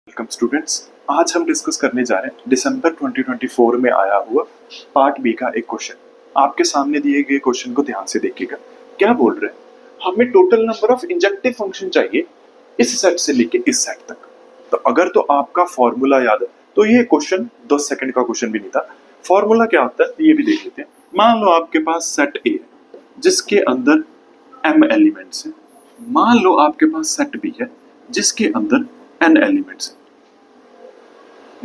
Welcome students. आज हम discuss करने जा रहे हैं दिसंबर 2024 में आया हुआ पार्ट बी का एक क्वेश्चन। आपके सामने दिए गए क्वेश्चन को ध्यान से देखिएगा। क्या बोल रहे हैं, हमें total number of injective function चाहिए इस सेट से लेके इस सेट तक। तो अगर तो आपका फॉर्मूला याद है तो ये क्वेश्चन 10 सेकंड का क्वेश्चन भी नहीं था। फॉर्मूला क्या होता है ये भी देख लेते हैं। मान लो आपके पास सेट ए है जिसके अंदर m एलिमेंट्स है। मान लो आपके पास सेट बी है जिसके अंदर n एलिमेंट्स है।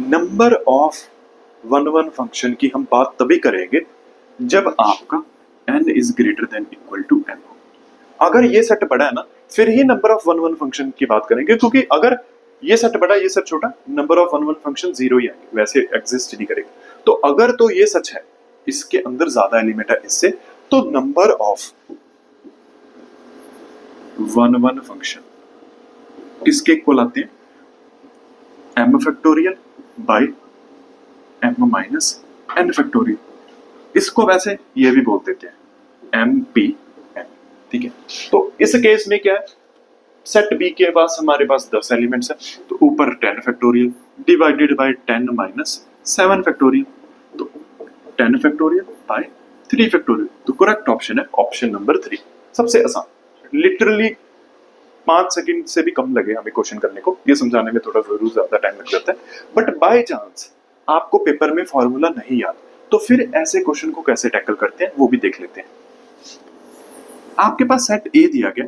नंबर ऑफ वन फंक्शन की हम बात तभी करेंगे जब आपका n is greater than equal to m हो। अगर ये सेट बड़ा है ना फिर ही नंबर ऑफ वन फंक्शन की बात करेंगे, क्योंकि अगर ये सेट बड़ा ये सेट छोटा number of one function zero ही आएंगे, वैसे एग्जिस्ट नहीं करेगा। तो अगर तो ये सच है इसके अंदर ज्यादा एलिमेंट है इससे, तो नंबर ऑफ वन फंक्शन किसके इक्वल आते हैं? m factorial by m minus n factorial. इसको वैसे ये भी बोल देते हैं mp n। ठीक है, तो इस केस में क्या है, सेट बी के पास हमारे पास 10 एलिमेंट्स है तो ऊपर 10 factorial divided by 10 minus 7 factorial, तो 10 फैक्टोरियल बाय 3 फैक्टोरियल। तो करेक्ट ऑप्शन है ऑप्शन नंबर 3। सबसे आसान, लिटरली 5 सेकंड से भी कम लगे हमें क्वेश्चन करने को, ये समझाने में थोड़ा जरूर ज्यादा टाइम लग जाता है। बट बाय चांस आपको पेपर में फॉर्मूला नहीं याद तो फिर ऐसे क्वेश्चन को कैसे टैकल करते हैं वो भी देख लेते हैं। आपके पास सेट ए दिया गया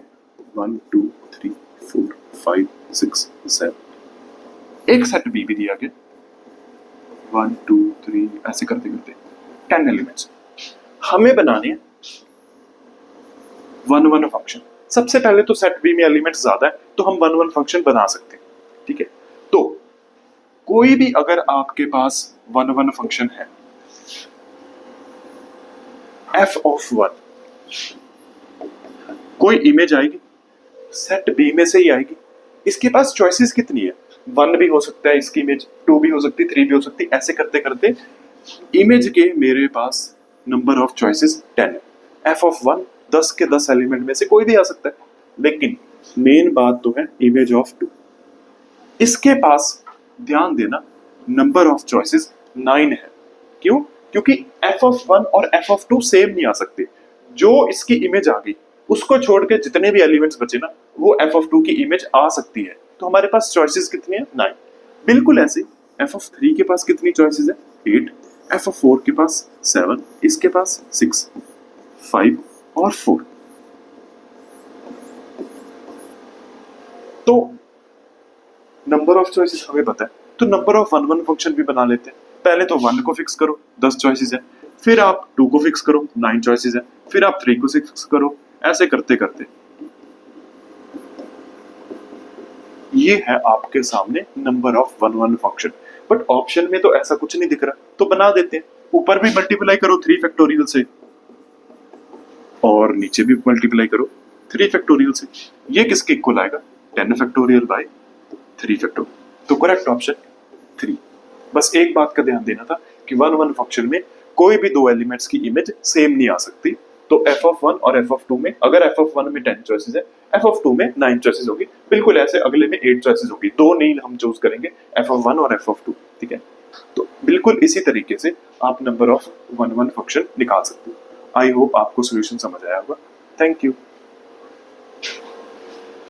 1 2 3 4 5 6 7, एक सेट बी भी दिया गया 1 2 3 ऐसे करते करते 10 एलिमेंट्स हमें बनाने हैं वन फंक्शन। सबसे पहले तो सेट बी में एलिमेंट्स ज्यादा है तो हम वन फंक्शन बना सकते हैं। ठीक है, तो कोई भी अगर आपके पास वन फंक्शन है f ऑफ 1, कोई इमेज आएगी सेट बी में से ही आएगी। इसके पास चॉइसेस कितनी है? 1 भी हो सकता है इसकी इमेज, 2 भी हो सकती है, 3 भी हो सकती है। ऐसे करते करते इमेज के मेरे पास नंबर ऑफ चॉइसेस 10 है। f ऑफ 1 10 के 10 एलिमेंट में से कोई भी आ सकता है, लेकिन मेन बात तो है इमेज ऑफ 2। इसके पास ध्यान देना नंबर ऑफ चॉइसेस 9 है। क्यों? क्योंकि f ऑफ 1 और f ऑफ 2 सेम नहीं आ सकते। जो इसकी इमेज आ गई उसको छोड़ के जितने भी एलिमेंट्स बचे ना वो f ऑफ 2 की इमेज आ सकती है। तो हमारे पास चॉइसेस कितनी है? 9। बिल्कुल ऐसे f ऑफ 3 के पास कितनी चॉइसेस है? 8। f ऑफ 4 के पास 7, इसके पास 6 5 और 4। तो नंबर ऑफ चॉइसेस हमें पता है तो नंबर ऑफ वन फंक्शन भी बना लेते हैं। पहले तो 1 को फिक्स करो 10 चॉइसेस है, फिर आप 2 को फिक्स करो 9 चॉइसेस है, फिर आप 3 को फिक्स करो। ऐसे करते करते ये है आपके सामने number of one function. But option में तो ऐसा कुछ नहीं दिख रहा तो बना देते हैं। ऊपर भी मल्टीप्लाई करो 3 फैक्टोरियल से और नीचे भी मल्टीप्लाई करो 3 फैक्टोरियल से। ये किसके इक्वल आएगा? 10 फैक्टोरियल बाय 3 फैक्टोरियल। तो करेक्ट ऑप्शन 3। बस एक बात का ध्यान देना था कि वन फंक्शन में कोई भी दो एलिमेंट्स की इमेज सेम नहीं आ सकती। तो f ऑफ 1 और f ऑफ 2 में, अगर f ऑफ 1 में 10 चॉइसेस है f ऑफ 2 में 9 चॉइसेस होगी। बिल्कुल ऐसे अगले में 8 चॉइसेस होगी, दो नहीं हम चूज करेंगे f ऑफ 1 और f ऑफ 2। ठीक है, तो बिल्कुल इसी तरीके से आप नंबर ऑफ वन फंक्शन निकाल सकते हो। आई होप आपको सोल्यूशन समझ आया होगा। Thank you.